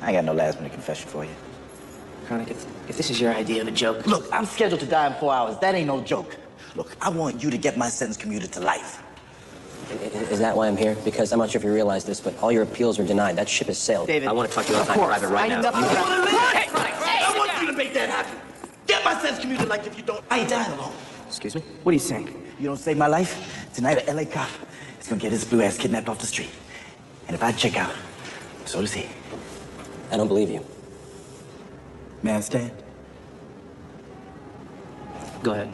I ain't got no last-minute confession for you. Chronic, if this is your idea of a joke... Look, I'm scheduled to die in 4 hours. That ain't no joke. Look, I want you to get my sentence commuted to life. Is that why I'm here? Because I'm not sure if you realize this, but all your appeals were denied. That ship has sailed. David, I want to talk to you outside private right now. I want you to make that happen. Get my sentence commuted like if you don't, I ain't dying alone. Excuse me? What are you saying? You don't save my life, tonight an LA cop is gonna get his blue ass kidnapped off the street. And if I check out, so does he. I don't believe you. May I stand? Go ahead.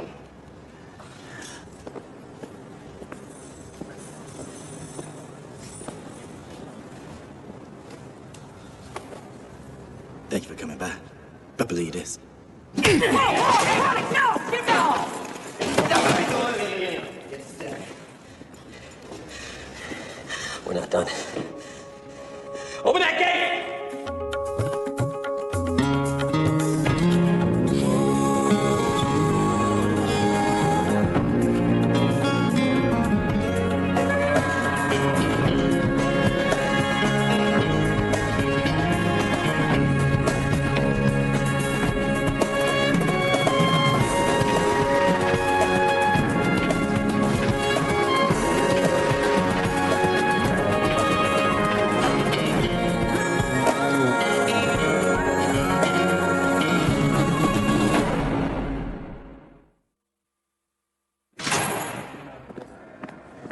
Thank you for coming by. But believe this. We're not done. Open that gate!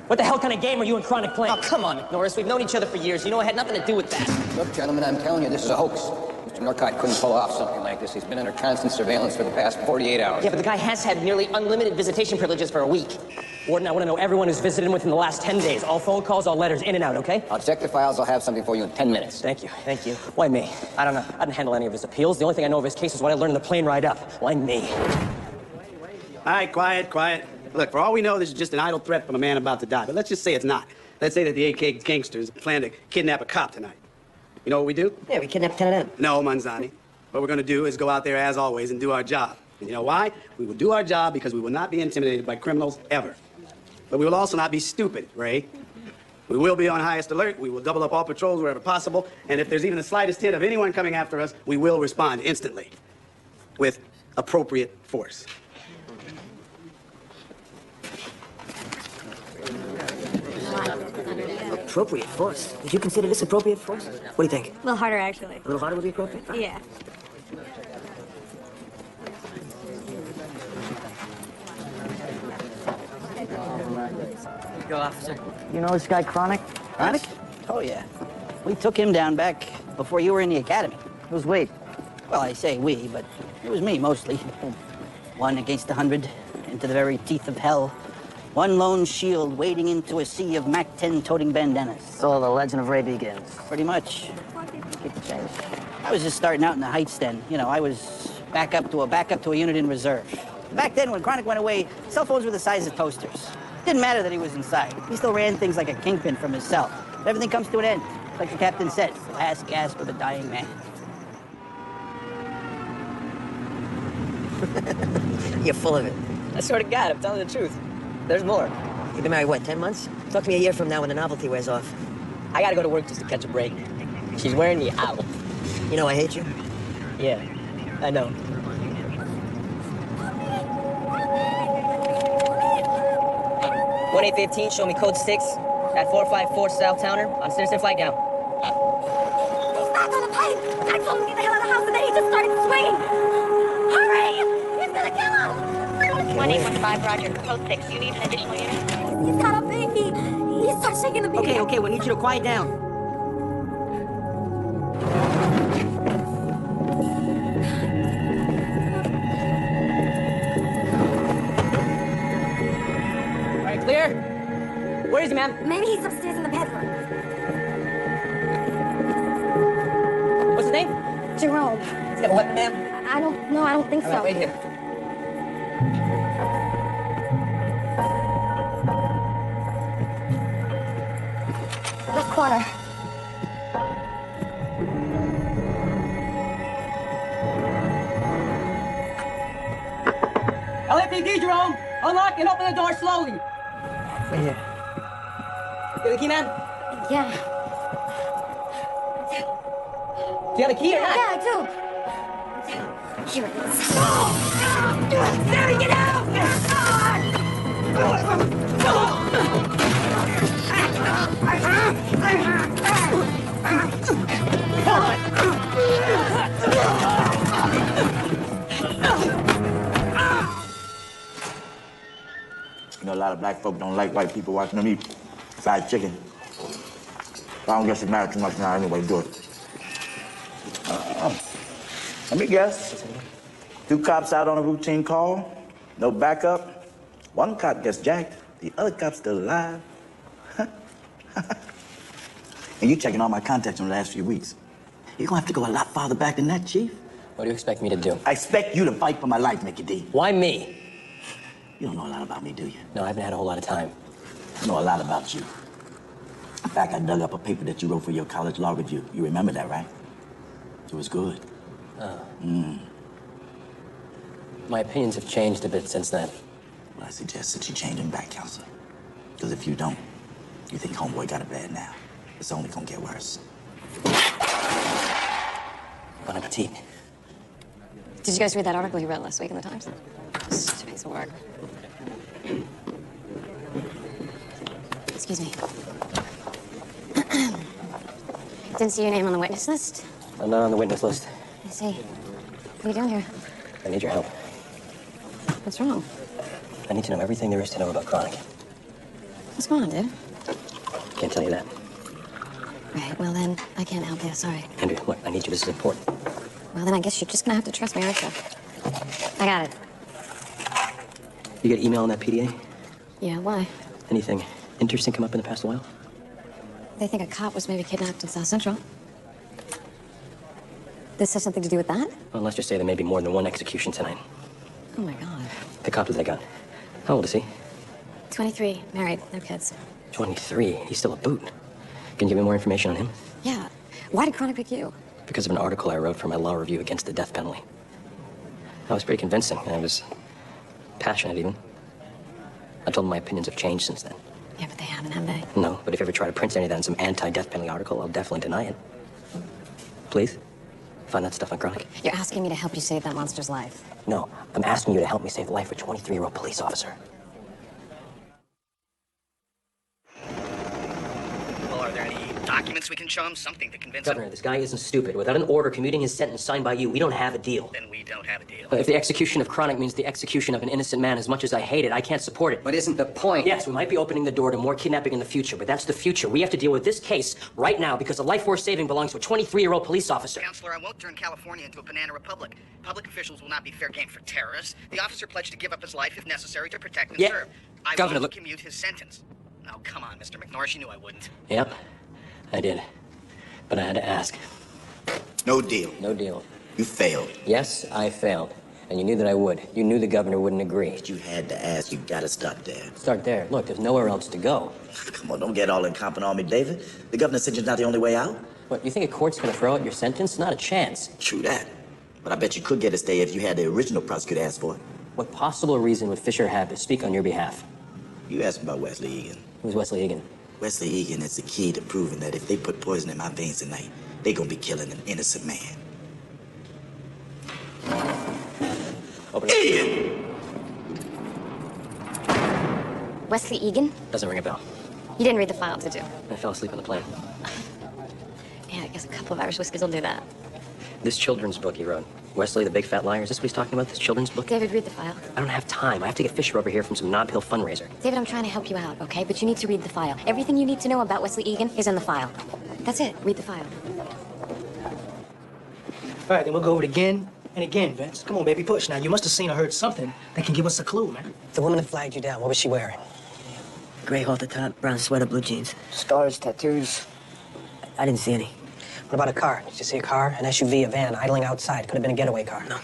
What the hell kind of game are you and Chronic playing? Oh, come on, McNorris. We've known each other for years. You know I had nothing to do with that. Look, gentlemen, I'm telling you, this is a hoax. Mr. Norcott couldn't pull off something like this. He's been under constant surveillance for the past 48 hours. Yeah, but the guy has had nearly unlimited visitation privileges for a week. Warden, I want to know everyone who's visited him within the last 10 days. All phone calls, all letters, in and out, okay? I'll check the files. I'll have something for you in 10 minutes. Thank you. Thank you. Why me? I don't know. I didn't handle any of his appeals. The only thing I know of his case is what I learned on the plane ride up. Why me? All right, quiet, quiet. Look, for all we know, this is just an idle threat from a man about to die. But let's just say it's not. Let's say that the AK gangsters plan to kidnap a cop tonight. You know what we do? Yeah, we kidnapped 10 of them. No, Manzani. What we're going to do is go out there, as always, and do our job. And you know why? We will do our job because we will not be intimidated by criminals ever. But we will also not be stupid, Ray. We will be on highest alert. We will double up all patrols wherever possible. And if there's even the slightest hint of anyone coming after us, we will respond instantly with appropriate force. Appropriate force? Did you consider this appropriate force? What do you think? A little harder, actually. A little harder would be appropriate? Yeah. Go, officer. You know this guy, Chronic? Chronic? Oh, yeah. We took him down back before you were in the academy. Who's we? Well, I say we, but it was me, mostly. 1 against 100, into the very teeth of hell. One lone shield wading into a sea of MAC-10 toting bandanas. So the legend of Ray begins. Pretty much. Keep the change. I was just starting out in the Heights then. You know, I was back up to a unit in reserve. Back then, when Chronic went away, cell phones were the size of toasters. Didn't matter that he was inside. He still ran things like a kingpin from his cell. But everything comes to an end. Like the captain said, last gasp of a dying man. You're full of it. I swear to God, I'm telling the truth. There's more. You've been married, what, 10 months? Talk to me a year from now when the novelty wears off. I gotta go to work just to catch a break. She's wearing me out. You know I hate you? Yeah, I know. (1815), show me code 6 at 454 South Towner on Citizen Flight down. He's back on the pipe! I told him to get the hell out of the house and then he just started swinging! Hurry! He's gonna kill him! 1815, roger. Code 6, you need an additional unit? He's got a baby! He starts shaking the baby! Okay, we need you to quiet down. All right, clear? Where is he, ma'am? Maybe he's upstairs in the bedroom. What's his name? Jerome. He's got a weapon, ma'am? I don't know, I don't think All so. right, wait here. Left corner. LAPD, Jerome! Unlock and open the door slowly. Right here. Get the key, ma'am? Yeah. Do you have a key or not? Yeah, I do. Here it is. Sarah, get out! You know, a lot of black folk don't like white people watching them eat fried chicken. I don't guess it matters too much now anyway, do it. Let me guess. 2 cops out on a routine call, no backup. 1 cop gets jacked, the other cop's still alive. And you checking all my contacts from the last few weeks. You're gonna have to go a lot farther back than that, Chief. What do you expect me to do? I expect you to fight for my life, Mickey D. Why me? You don't know a lot about me, do you? No, I haven't had a whole lot of time. I know a lot about you. In fact, I dug up a paper that you wrote for your college law review. You remember that, right? It was good. My opinions have changed a bit since then. Well, I suggest that you change them back, counselor. Because if you don't, you think homeboy got it bad now. It's only gonna get worse. Bon appetit. Did you guys read that article you read last week in the Times? Such a piece of work. Excuse me. Didn't see your name on the witness list. I'm not on the witness list. I see. What are you doing here? I need your help. What's wrong? I need to know everything there is to know about Chronic. What's going on, dude? Can't tell you that. Right, well then, I can't help you, sorry. Andrea, look, I need you. This is important. Well then, I guess you're just gonna have to trust me, aren't you? I got it. You get email on that PDA? Yeah, why? Anything interesting come up in the past while? They think a cop was maybe kidnapped in South Central. This has something to do with that? Well, let's just say there may be more than 1 execution tonight. Oh my God. The cop that they got. How old is he? 23, married, no kids. 23. He's still a boot. Can you give me more information on him? Yeah. Why did Chronic pick you? Because of an article I wrote for my law review against the death penalty. I was pretty convincing. I was passionate, even. I told them my opinions have changed since then. Yeah, but they haven't, have they? No, but if you ever try to print any of that in some anti-death penalty article, I'll definitely deny it. Please? Find that stuff on Chronic. You're asking me to help you save that monster's life. No, I'm asking you to help me save the life of a 23-year-old police officer. Well, are there any documents we can show him? Something to convince Governor, him? this guy isn't stupid. Without an order commuting his sentence signed by you, we don't have a deal. Then we don't have a deal. If the execution of Chronic means the execution of an innocent man, as much as I hate it, I can't support it. But isn't the point? Yes, we might be opening the door to more kidnapping in the future, but that's the future. We have to deal with this case right now because the life worth saving belongs to a 23-year-old police officer. Counselor, I won't turn California into a banana republic. Public officials will not be fair game for terrorists. The officer pledged to give up his life if necessary to protect and serve. I Governor, won't look. commute his sentence. Now, come on, Mr. McNorris, you knew I wouldn't. Yep, I did. But I had to ask. No deal. No deal. You failed. Yes, I failed. And you knew that I would. You knew the governor wouldn't agree. But you had to ask. You gotta start there. Start there. Look, there's nowhere else to go. Come on, don't get all incompetent on me, David. The governor's sentence's not the only way out. What, you think a court's gonna throw out your sentence? Not a chance. True that. But I bet you could get a stay if you had the original prosecutor ask for it. What possible reason would Fisher have to speak on your behalf? You asked me about Wesley Egan. Who's Wesley Egan? Wesley Egan is the key to proving that if they put poison in my veins tonight, they're gonna be killing an innocent man. Open it. Egan! Wesley Egan? Doesn't ring a bell. You didn't read the file, did you? I fell asleep on the plane. Yeah, I guess a couple of Irish whiskeys will do that. This children's book he wrote, Wesley the Big Fat Liar, is this what he's talking about, this children's book? David, read the file. I don't have time. I have to get Fisher over here from some Nob Hill fundraiser. David, I'm trying to help you out, okay? But you need to read the file. Everything you need to know about Wesley Egan is in the file. That's it. Read the file. All right, then we'll go over it again and again, Vince. Come on, baby, push now. You must have seen or heard something that can give us a clue, man. The woman that flagged you down, what was she wearing? Gray halter top, brown sweater, blue jeans. Scars, tattoos? I didn't see any. What about a car? Did you see a car? An SUV, a van, idling outside. Could have been a getaway car. No.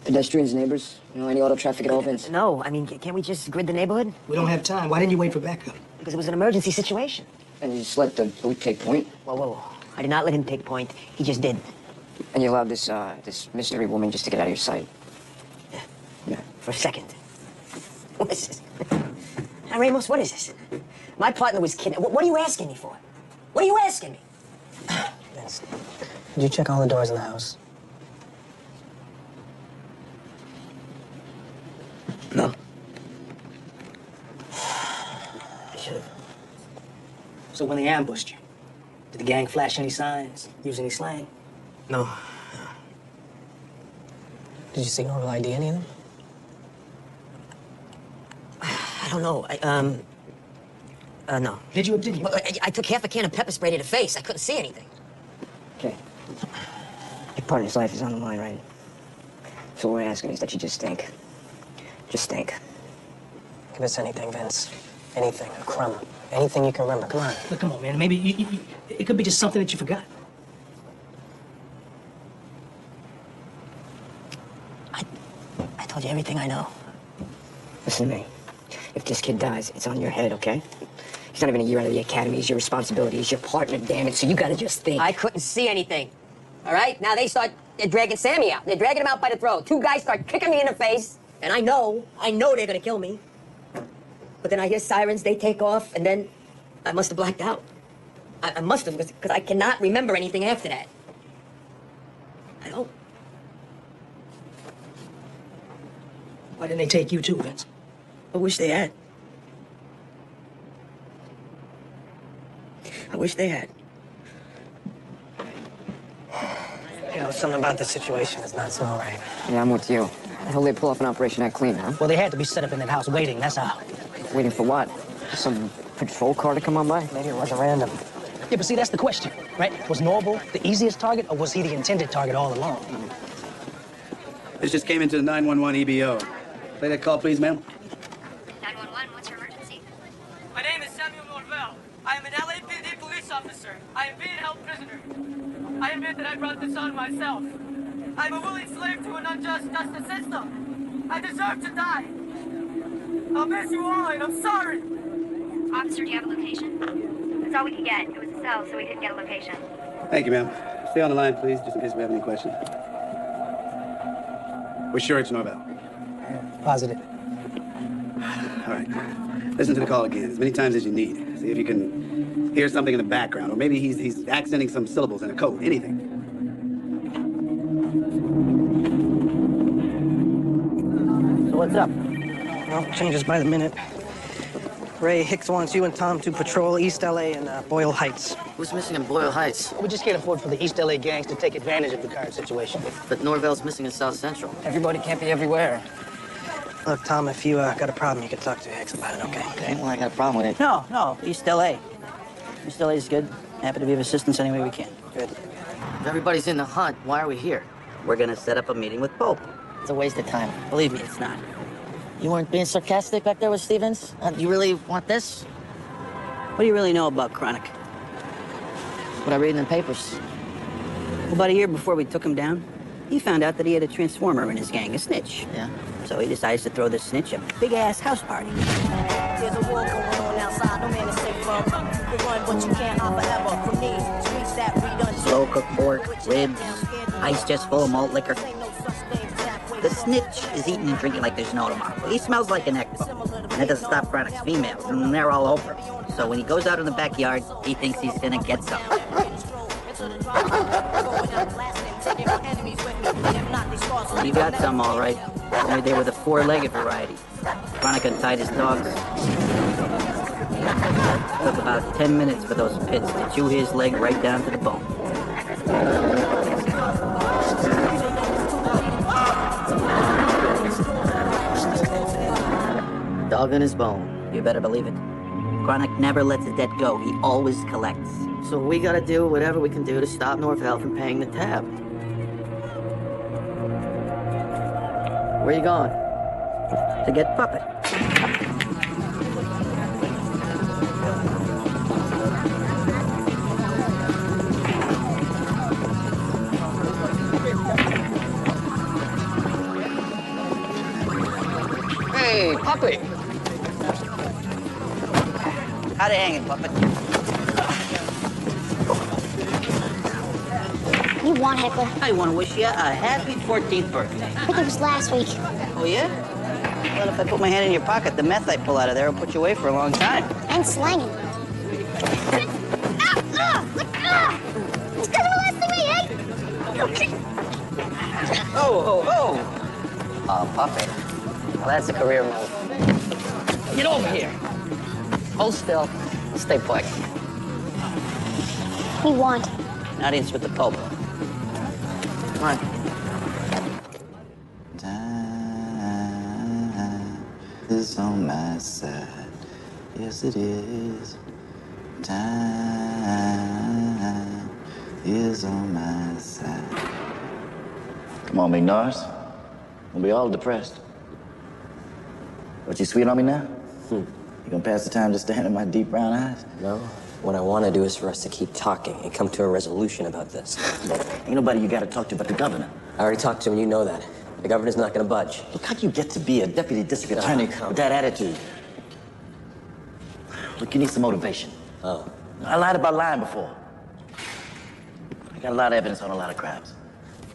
Pedestrians, neighbors? You know, any auto traffic at all, Vince? No, I mean, can't we just grid the neighborhood? We don't have time. Why didn't you wait for backup? Because it was an emergency situation. And you just let the boot take point? Whoa, whoa, whoa. I did not let him take point. He just did. And you allowed this, this mystery woman just to get out of your sight? Yeah. For a second. What is this? Now, Ramos, what is this? My partner was kidnapped. What are you asking me for? What are you asking me? Vince, Did you check all the doors in the house? No. I should have. So when they ambushed you, did the gang flash any signs, use any slang? No. Did you see Norval ID any of them? I don't know. No. Did you or didn't you? Well, I took half a can of pepper spray to the face. I couldn't see anything. Okay. Your partner's life is on the line, right? So what we're asking is that you just think. Just think. Give us anything, Vince. Anything, a crumb. Anything you can remember. Come on. Look, come on, man. Maybe it could be just something that you forgot. I told you everything I know. Listen to me. If this kid dies, it's on your head, okay? He's not even a year out of the academy. He's your responsibility. He's your partner, damn it. So you gotta just think. I couldn't see anything. All right? Now they're dragging Sammy out. They're dragging him out by the throat. Two guys start kicking me in the face, and I know they're gonna kill me. But then I hear sirens, they take off, and then I must have blacked out. I must have, because I cannot remember anything after that. I don't. Why didn't they take you too, Vince? I wish they had. I wish they had. You know, something about the situation is not so right. Yeah, I'm with you. How they pull off an operation that clean, huh? Well, they had to be set up in that house waiting, that's how. Waiting for what? Some patrol car to come on by? Maybe it wasn't random. Yeah, but see, that's the question, right? Was Norval the easiest target, or was he the intended target all along? This just came into the 911 EBO. Play that call, please, ma'am. 911, what's your emergency? My name is Samuel Norvell. I am an LAPD police officer. I am being held prisoner. I admit that I brought this on myself. I'm a willing slave to an unjust justice system. I deserve to die. I'll miss you all, and I'm sorry. Officer, do you have a location? That's all we could get. It was a cell, so we didn't get a location. Thank you, ma'am. Stay on the line, please, just in case we have any questions. We're sure it's Norvell. Positive. All right. Listen to the call again, as many times as you need. See if you can hear something in the background, or maybe he's accenting some syllables in a code, anything. So what's up? Well, changes by the minute. Ray Hicks wants you and Tom to patrol East LA and Boyle Heights. Who's missing in Boyle Heights? We just can't afford for the East LA gangs to take advantage of the current situation. But Norvell's missing in South Central. Everybody can't be everywhere. Look, Tom, if you got a problem, you can talk to Hicks about it, okay? Okay, well, I got a problem with it. No, East LA. East LA is good. Happy to be of assistance any way we can. Good. If everybody's in the hunt, why are we here? We're gonna set up a meeting with Pope. It's a waste of time. Believe me, it's not. You weren't being sarcastic back there with Stevens? You really want this? What do you really know about Chronic? What I read in the papers. Well, about a year before we took him down, he found out that he had a transformer in his gang, a snitch. Yeah. So he decides to throw this snitch a big-ass house party. There's a war going on outside, no man is safe from. You can run, but you can't hide forever from these streets that we done. Slow-cooked pork, ribs, ice chest full of malt liquor. The snitch is eating and drinking like there's no tomorrow. He smells like an ecto. And that doesn't stop Chronic's females, and they're all over him. So when he goes out in the backyard, he thinks he's gonna get some. He got some, all right. Only they were the four-legged variety. Chronic untied his dogs. Took about 10 minutes for those pits to chew his leg right down to the bone. Dog in his bone. You better believe it. Chronic never lets a debt go. He always collects. So we gotta do whatever we can do to stop Norvell from paying the tab. Where you going? To get Puppet. Hey, Puppy. How'd it hanging, Puppet? You want Heckler? I want to wish you a happy 14th birthday. I think it was last week. Oh, yeah? Well, if I put my hand in your pocket, the meth I pull out of there will put you away for a long time. And slanging. It's because of the last thing we ate. Oh, puppy. Well, that's a career move. Get over here. Hold still. Stay put. We want. An audience with the Pope. Come on. Time is on my side. Yes, it is. Time is on my side. Come on, McNorris. We'll be all depressed. What, you sweet on me now? You gonna pass the time just staring at my deep brown eyes? No. What I want to do is for us to keep talking and come to a resolution about this. Ain't nobody you gotta talk to but the governor. I already talked to him, you know that. The governor's not going to budge. Look, how'd you get to be a deputy district attorney with that attitude? Look, you need some motivation. Oh. I lied about lying before. I got a lot of evidence on a lot of crimes.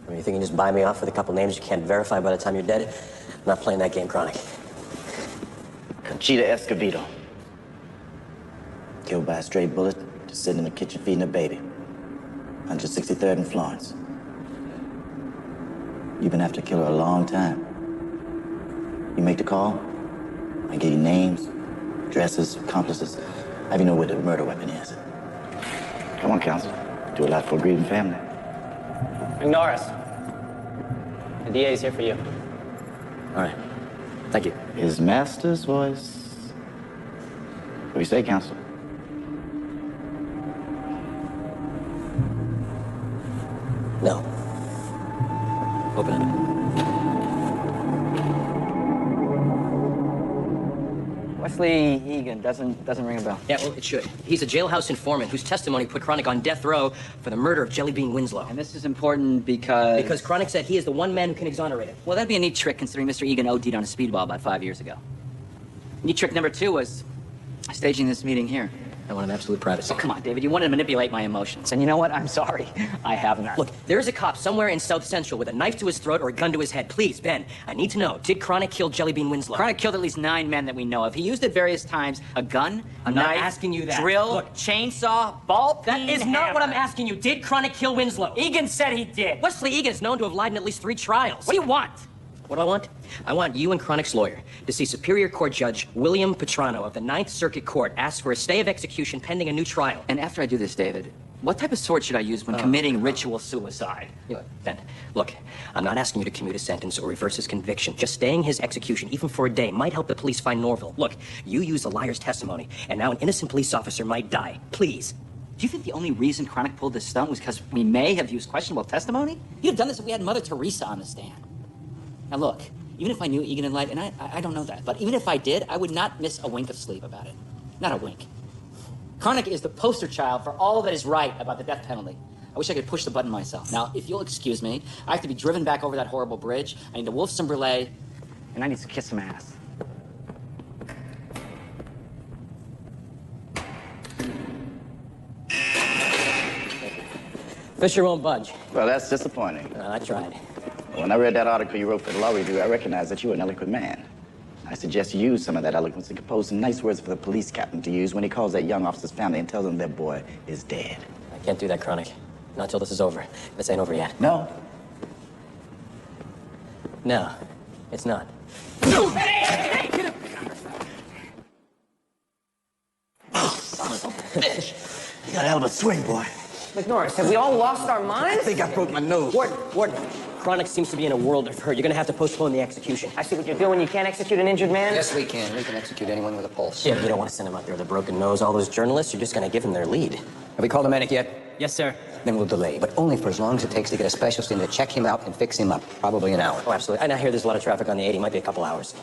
I mean, you think you can just buy me off with a couple names you can't verify by the time you're dead? I'm not playing that game, Chronic. Conchita Escovedo. Killed by a stray bullet, just sitting in the kitchen feeding a baby. 163rd and Florence. You've been after the killer a long time. You make the call, I give you names, addresses, accomplices. I even know where the murder weapon is. Come on, counsel. Do a lot for a grieving family. McNorris. The DA's here for you. All right. Thank you. His master's voice. What do you say, counsel? No. Open it. Wesley Egan doesn't ring a bell. Yeah, well, it should. He's a jailhouse informant whose testimony put Chronic on death row for the murder of Jelly Bean Winslow. And this is important because... Because Chronic said he is the one man who can exonerate him. Well, that'd be a neat trick considering Mr. Egan OD'd on a speedball about 5 years ago. Neat trick number 2 was staging this meeting here. I want an absolute privacy. Oh, come on, David. You wanted to manipulate my emotions. And you know what? I'm sorry. I haven't. Look, there's a cop somewhere in South Central with a knife to his throat or a gun to his head. Please, Ben, I need to know, did Chronic kill Jelly Bean Winslow? Chronic killed at least 9 men that we know of. He used at various times a gun, I'm knife, not asking you that. drill, Look, chainsaw, ball that is not what I'm asking you. Did Chronic kill Winslow? Egan said he did. Wesley Egan is known to have lied in at least 3 trials. What do you want? What do I want? I want you and Chronic's lawyer to see Superior Court Judge William Petrano of the 9th Circuit Court ask for a stay of execution pending a new trial. And after I do this, David, what type of sword should I use when committing ritual suicide? Ben, look, I'm not asking you to commute a sentence or reverse his conviction. Just staying his execution, even for a day, might help the police find Norville. Look, you used a liar's testimony, and now an innocent police officer might die. Please. Do you think the only reason Chronic pulled this stunt was because we may have used questionable testimony? He'd have done this if we had Mother Teresa on the stand. Now look, even if I knew Egan had lied, and I don't know that, but even if I did, I would not miss a wink of sleep about it. Not a wink. Chronic is the poster child for all that is right about the death penalty. I wish I could push the button myself. Now, if you'll excuse me, I have to be driven back over that horrible bridge. I need to wolf some brulee, and I need to kiss some ass. Fisher won't budge. Well, that's disappointing. I tried. When I read that article you wrote for the Law Review, I recognized that you were an eloquent man. I suggest you use some of that eloquence and compose some nice words for the police captain to use when he calls that young officer's family and tells them their boy is dead. I can't do that, Chronic. Not till this is over. This ain't over yet. No. No, it's not. Oh, son of a bitch. You got a hell of a swing, boy. McNorris, have we all lost our minds? I think I broke my nose. Warden, Chronic seems to be in a world of hurt. You're gonna have to postpone the execution. I see what you're doing. You can't execute an injured man? Yes, we can. We can execute anyone with a pulse. Yeah, but you don't want to send him out there with a broken nose. All those journalists, you're just gonna give them their lead. Have we called a medic yet? Yes, sir. Then we'll delay, but only for as long as it takes to get a specialist in to check him out and fix him up. Probably an hour. Oh, absolutely. And I hear there's a lot of traffic on the 80. Might be a couple hours.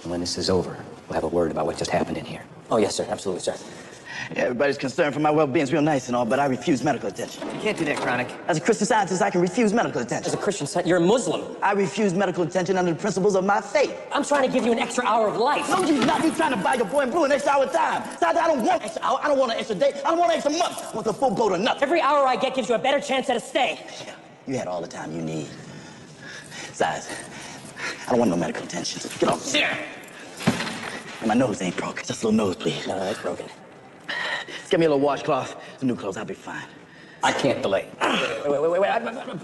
And when this is over, we'll have a word about what just happened in here. Oh, yes, sir. Absolutely, sir. Yeah, everybody's concerned for my well-being. It's real nice and all, but I refuse medical attention. You can't do that, Chronic. As a Christian Scientist, I can refuse medical attention. As a Christian Scientist, you're a Muslim. I refuse medical attention under the principles of my faith. I'm trying to give you an extra hour of life. No, you're not. You're trying to buy your boy in blue an extra hour of time. I don't want extra hour. I don't want an extra day. I don't want an extra month. I want the full boat or nothing. Every hour I get gives you a better chance at a stay. Yeah, you had all the time you need. Besides, I don't want no medical attention. Get off. Sit down. And my nose ain't broken. Just a little nose, please. No, it's broken. Just get me a little washcloth, some new clothes. I'll be fine. I can't delay. Wait.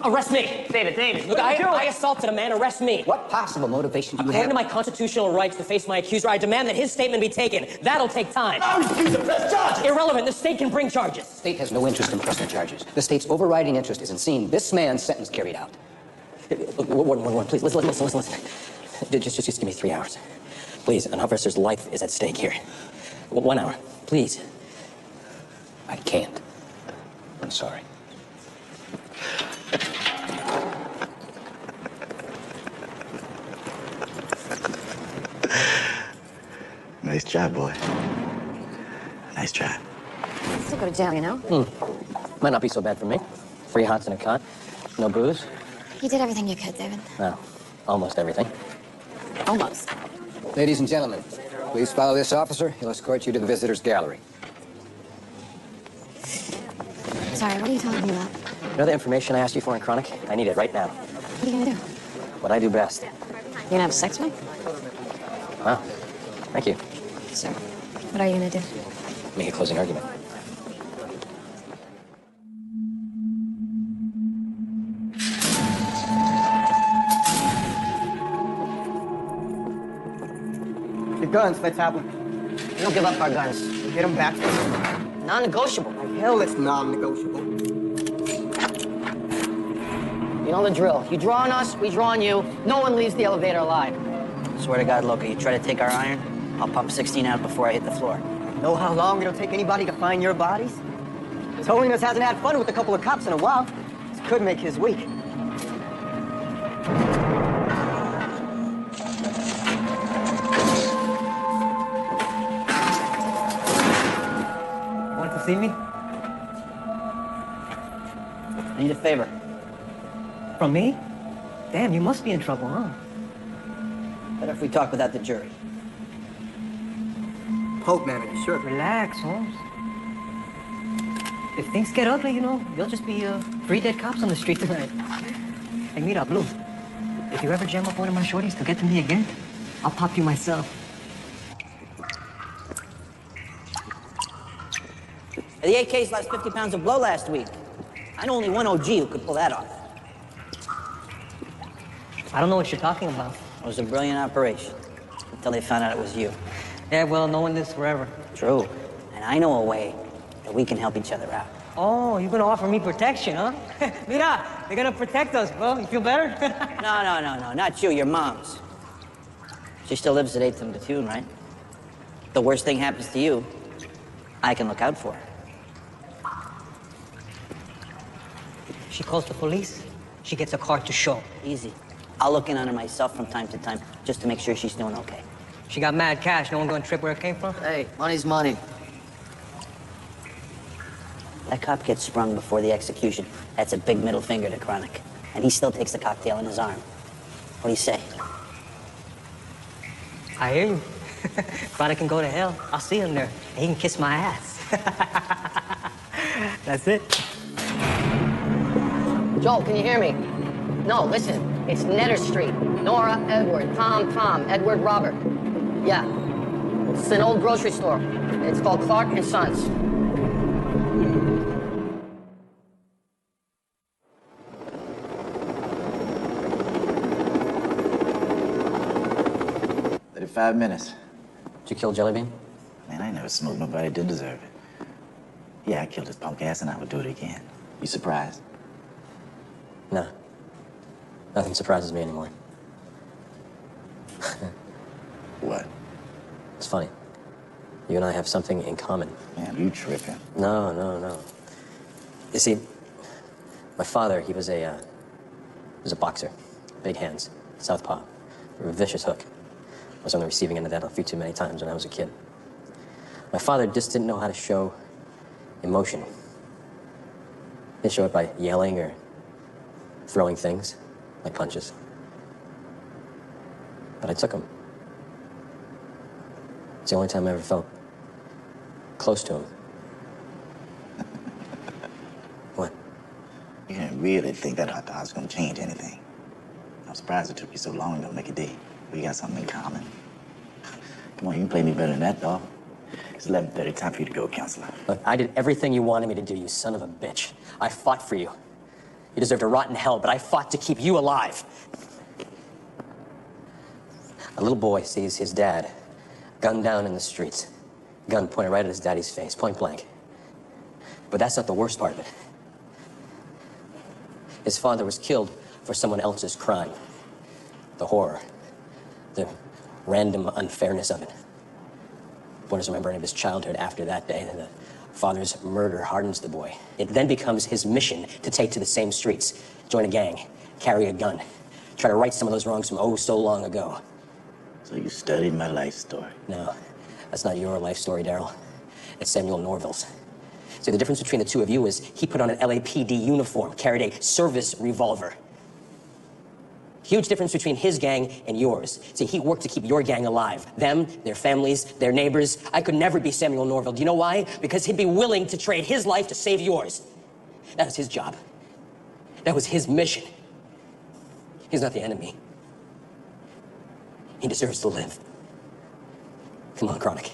Arrest me. David. Look, I assaulted a man. Arrest me. What possible motivation do you According have? to my constitutional rights to face my accuser, I demand that his statement be taken. That'll take time. I refuse to press charges! Irrelevant. The state can bring charges. The state has no interest in pressing charges. The state's overriding interest is in seeing this man's sentence carried out. Look, one, please. Listen. Just give me 3 hours. Please, an officer's life is at stake here. 1 hour, please. I can't. I'm sorry. Nice job, boy. Nice try. Still go to jail, you know? Might not be so bad for me. 3 hots and a cot. No booze. You did everything you could, David. Well, almost everything. Almost. Ladies and gentlemen, please follow this officer. He'll escort you to the visitors' gallery. Sorry, what are you talking about? You know the information I asked you for in Chronic? I need it right now. What are you gonna do? What I do best. You gonna have sex with me? Wow. Thank you. Sir, what are you gonna do? Make a closing argument. The guns, let's have them. We don't give up our guns. Get them back. Non-negotiable. Hell, it's non-negotiable. You know the drill. You draw on us, we draw on you. No one leaves the elevator alive. Swear to God, Loco, you try to take our iron, I'll pump 16 out before I hit the floor. Know how long it'll take anybody to find your bodies? His Holiness hasn't had fun with a couple of cops in a while. This could make his week. Want to see me? I need a favor. From me? Damn, you must be in trouble, huh? Better if we talk without the jury. Pope, man, are you sure? Relax, Holmes. If things get ugly, you know, there'll just be 3 dead cops on the street tonight. Hey, mira, Blue. If you ever jam up one of my shorties to get to me again, I'll pop you myself. The AK's lost 50 pounds of blow last week. I know only one OG who could pull that off. I don't know what you're talking about. It was a brilliant operation until they found out it was you. Yeah, well, no one lives forever. True. And I know a way that we can help each other out. Oh, you're gonna offer me protection, huh? Mira, they're gonna protect us, bro. You feel better? No, not you, your mom's. She still lives at 8th and Bethune, right? The worst thing happens to you, I can look out for her. She calls the police, she gets a car to show. Easy. I'll look in on her myself from time to time, just to make sure she's doing okay. She got mad cash, no one gonna trip where it came from? Hey, money's money. That cop gets sprung before the execution. That's a big middle finger to Chronic. And he still takes the cocktail in his arm. What do you say? I hear you. Chronic can go to hell. I'll see him there. And he can kiss my ass. That's it. Joel, can you hear me? No, listen. It's Netter Street. Nora, Edward, Tom, Edward, Robert. Yeah. It's an old grocery store. It's called Clark and Sons. Did 5 minutes. Did you kill Jellybean? Man, I ain't never smoked nobody that didn't deserve it. Yeah, I killed his punk ass and I would do it again. You surprised? No. Nothing surprises me anymore. What? It's funny. You and I have something in common. Man, you tripping. No. You see, my father, he was a boxer. Big hands. Southpaw. A vicious hook. I was on the receiving end of that a few too many times when I was a kid. My father just didn't know how to show emotion. He didn't show it by yelling or throwing things, like punches. But I took him. It's the only time I ever felt close to him. What? You didn't really think that hot dog's gonna change anything. I'm surprised it took you so long to make a deal. We got something in common. Come on, you can play me better than that, dog. It's 11:30. Time for you to go, counselor. Look, I did everything you wanted me to do, you son of a bitch. I fought for you. You deserve to rot in hell, but I fought to keep you alive. A little boy sees his dad gunned down in the streets. Gun pointed right at his daddy's face, point blank. But that's not the worst part of it. His father was killed for someone else's crime. The horror, the random unfairness of it. Boy doesn't remember any of his childhood after that day. The father's murder hardens the boy. It then becomes his mission to take to the same streets, join a gang, carry a gun, try to right some of those wrongs from oh so long ago. So you studied my life story? No, that's not your life story, Daryl. It's Samuel Norville's. See, the difference between the two of you is he put on an LAPD uniform, carried a service revolver. Huge difference between his gang and yours. See, he worked to keep your gang alive. Them, their families, their neighbors. I could never be Samuel Norville. Do you know why? Because he'd be willing to trade his life to save yours. That was his job. That was his mission. He's not the enemy. He deserves to live. Come on, Chronic.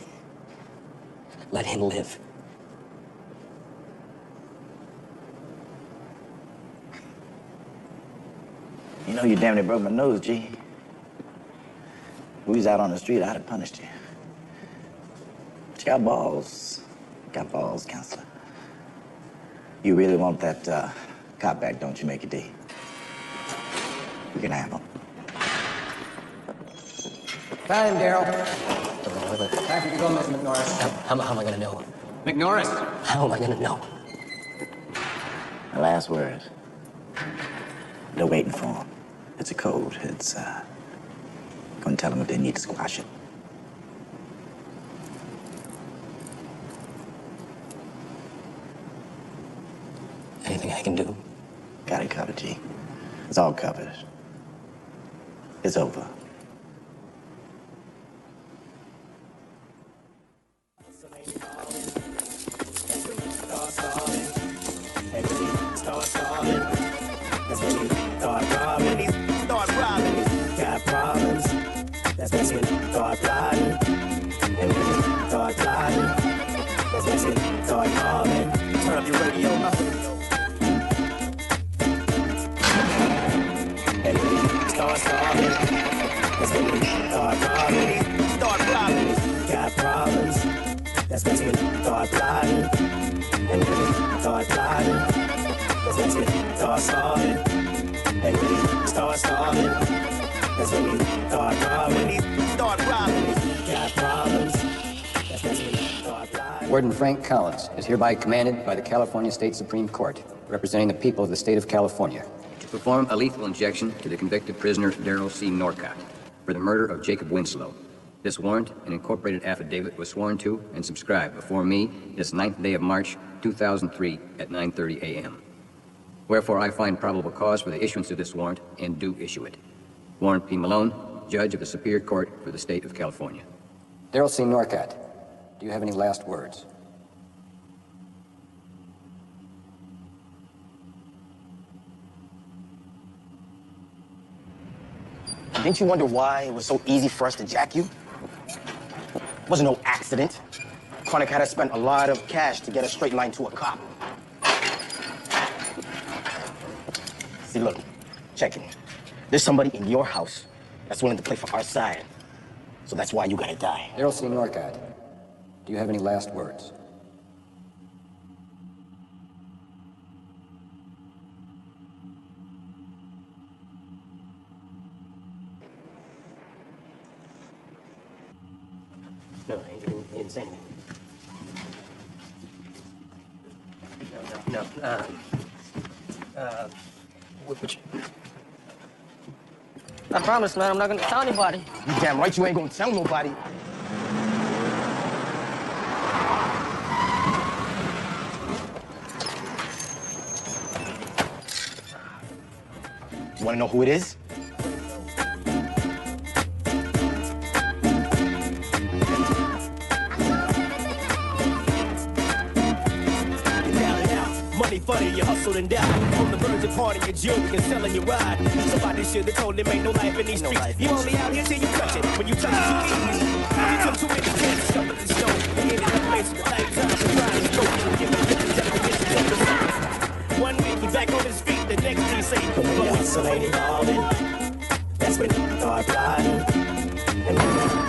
Let him live. You know you damn near broke my nose, G. If we was out on the street, I'd have punished you. But you got balls. You got balls, counselor. You really want that cop back, don't you, Make it D? We can have him. Time, Daryl. Time for you to go, Mr. McNorris. How am I gonna know? McNorris. How am I gonna know? My last words. They're waiting for him. It's a code. It's, gonna tell them if they need to squash it. Anything I can do? Got it covered, G. It's all covered. It's over. Warden Frank Collins is hereby commanded by the California State Supreme Court, representing the people of the state of California, to perform a lethal injection to the convicted prisoner Daryl C. Norcott for the murder of Jacob Winslow. This warrant, an incorporated affidavit, was sworn to and subscribed before me this 9th day of March, 2003 at 9:30 a.m. Wherefore, I find probable cause for the issuance of this warrant and do issue it. Warrant P. Malone, Judge of the Superior Court for the State of California. Daryl C. Norcott, do you have any last words? Didn't you wonder why it was so easy for us to jack you? It wasn't no accident. Chronic had to spend a lot of cash to get a straight line to a cop. See, look, check it. There's somebody in your house that's willing to play for our side. So that's why you gotta die. Daryl C. Norcott, do you have any last words? No, he didn't say anything. No. Which? I promise, man, I'm not gonna tell anybody. You damn right you ain't gonna tell nobody. You wanna know who it is? Funny, you hustled and died. On the verge of partying your jewelry and selling your ride. Somebody should have told him ain't no life in these streets. You only out here till you touch it. When you touch it, you eat it. You took too many chances, stuff in the stone. experience of a lifetime. Surprise, broken, give me the definition of the signs. 1 week he back on his feet, the next he say, "What's the lady darling?" That's when he start plotting.